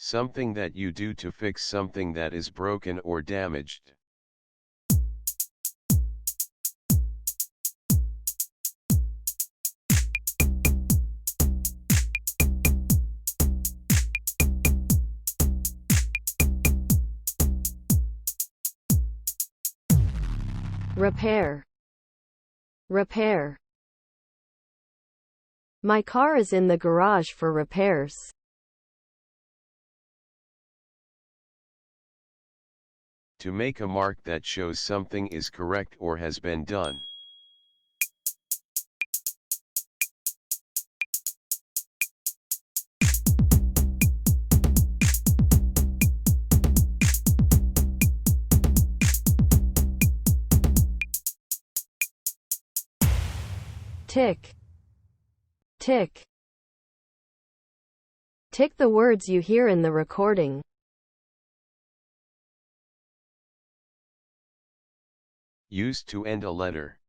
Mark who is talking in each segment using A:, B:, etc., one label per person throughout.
A: Something that you do to fix something that is broken or damaged.
B: Repair. Repair. My car is in the garage for repairs.
A: To make a mark that shows something is correct or has been done.
B: Tick. Tick. Tick the words you hear in the recording.
A: Used to end a letter.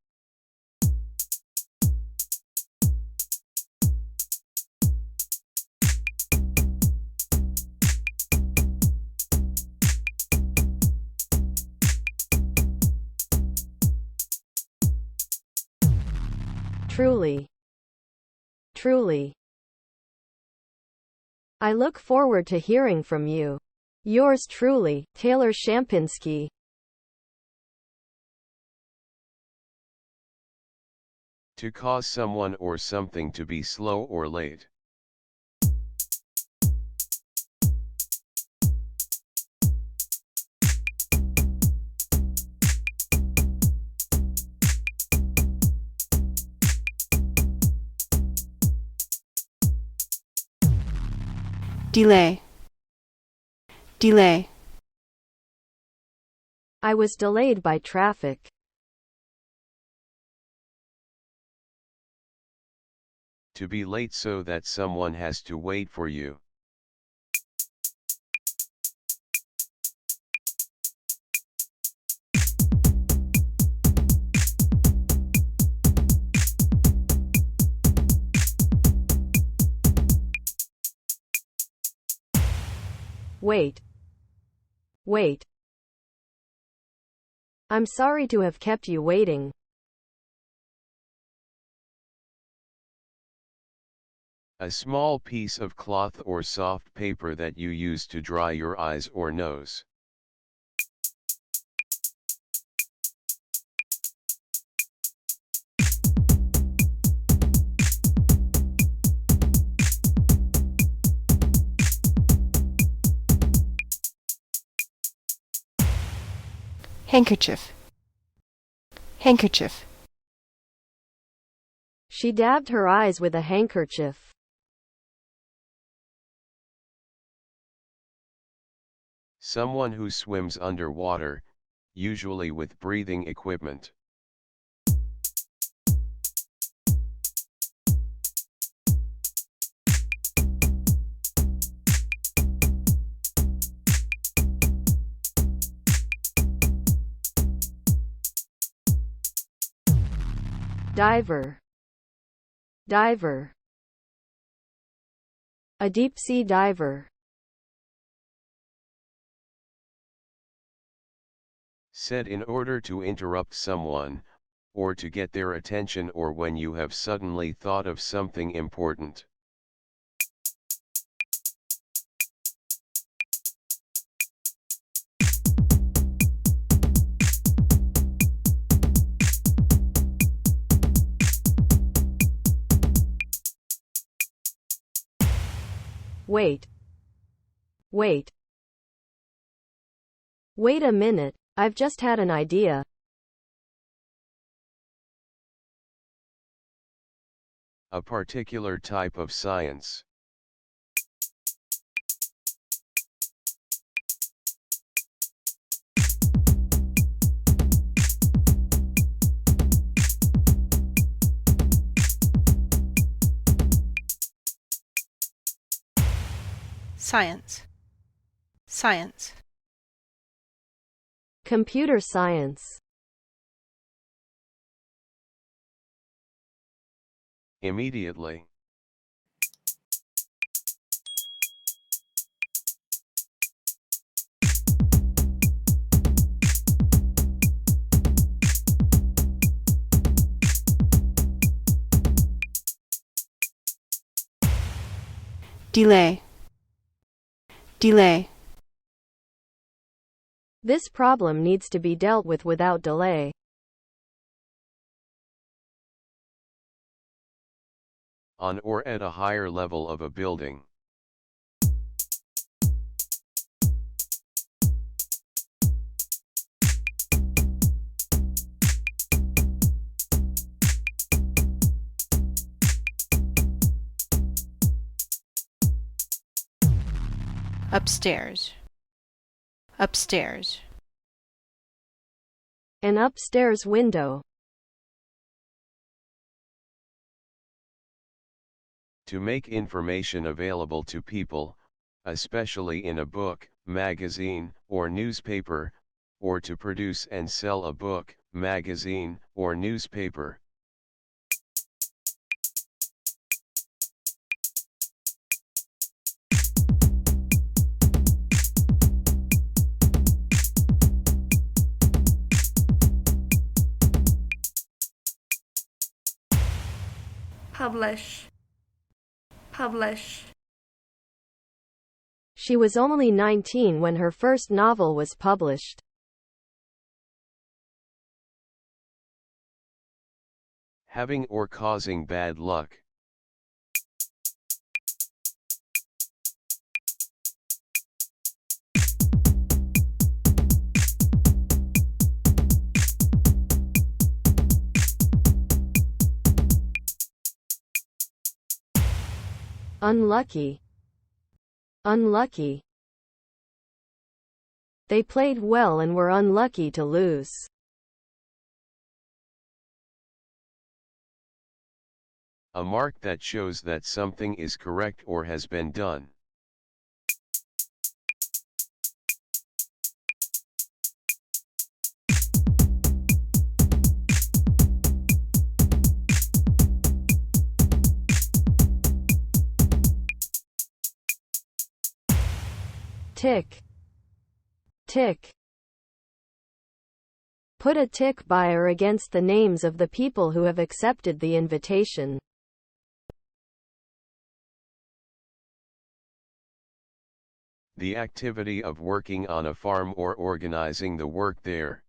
B: Truly. Truly. I look forward to hearing from you. Yours truly, Taylor Shampinski.
A: To cause someone or something to be slow or late.
C: Delay. Delay.
B: I was delayed by traffic.
A: To be late so that someone has to wait for you.
B: Wait. Wait. I'm sorry to have kept you waiting.
A: A small piece of cloth or soft paper that you use to dry your eyes or nose.
C: Handkerchief. Handkerchief.
B: She dabbed her eyes with a handkerchief.
A: Someone who swims underwater, usually with breathing equipment.
B: Diver. Diver. A deep-sea diver.
A: Said in order to interrupt someone, or to get their attention, or when you have suddenly thought of something important.
B: Wait. Wait. Wait a minute, I've just had an idea.
A: A particular type of science.
C: Science. Science.
B: Computer science.
A: Immediately.
C: delay, delay,
B: This problem needs to be dealt with without delay.
A: On or at a higher level of a building.
C: upstairs, upstairs,
B: An upstairs window.
A: To make information available to people, especially in a book, magazine, or newspaper, or to produce and sell a book, magazine, or newspaper.
D: publish, publish,
B: She was only 19 when her first novel was published.
A: Having or causing bad luck.
B: Unlucky, unlucky. They played well and were unlucky to lose.
A: A mark that shows that something is correct or has been done.
B: Tick, tick. Put a tick by or against the names of the people who have accepted the invitation.
A: The activity of working on a farm or organizing the work there.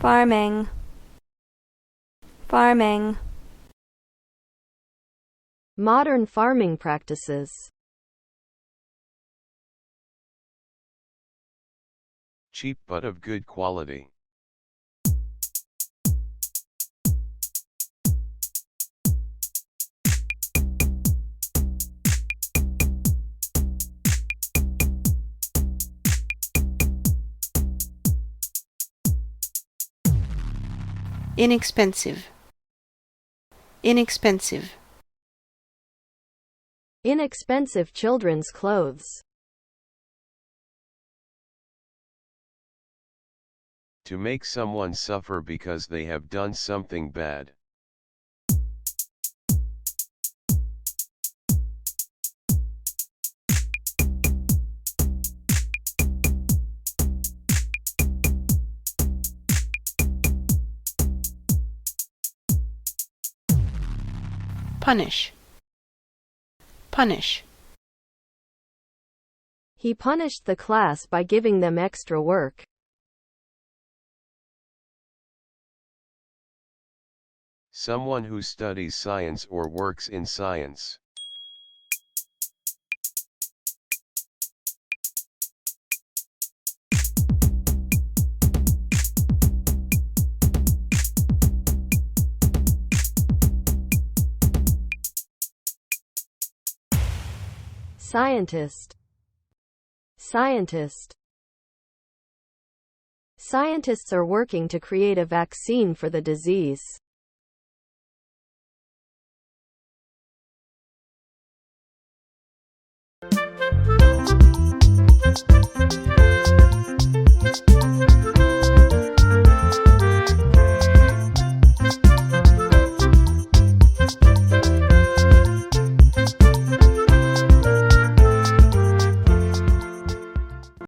D: farming, farming,
B: Modern farming practices.
A: Cheap but of good quality.
C: inexpensive, inexpensive,
B: Inexpensive children's clothes.
A: To make someone suffer because they have done something bad.
C: punish, punish,
B: He punished the class by giving them extra work.
A: Someone who studies science or works in science.
B: Scientist, scientist. Scientists are working to create a vaccine for the disease.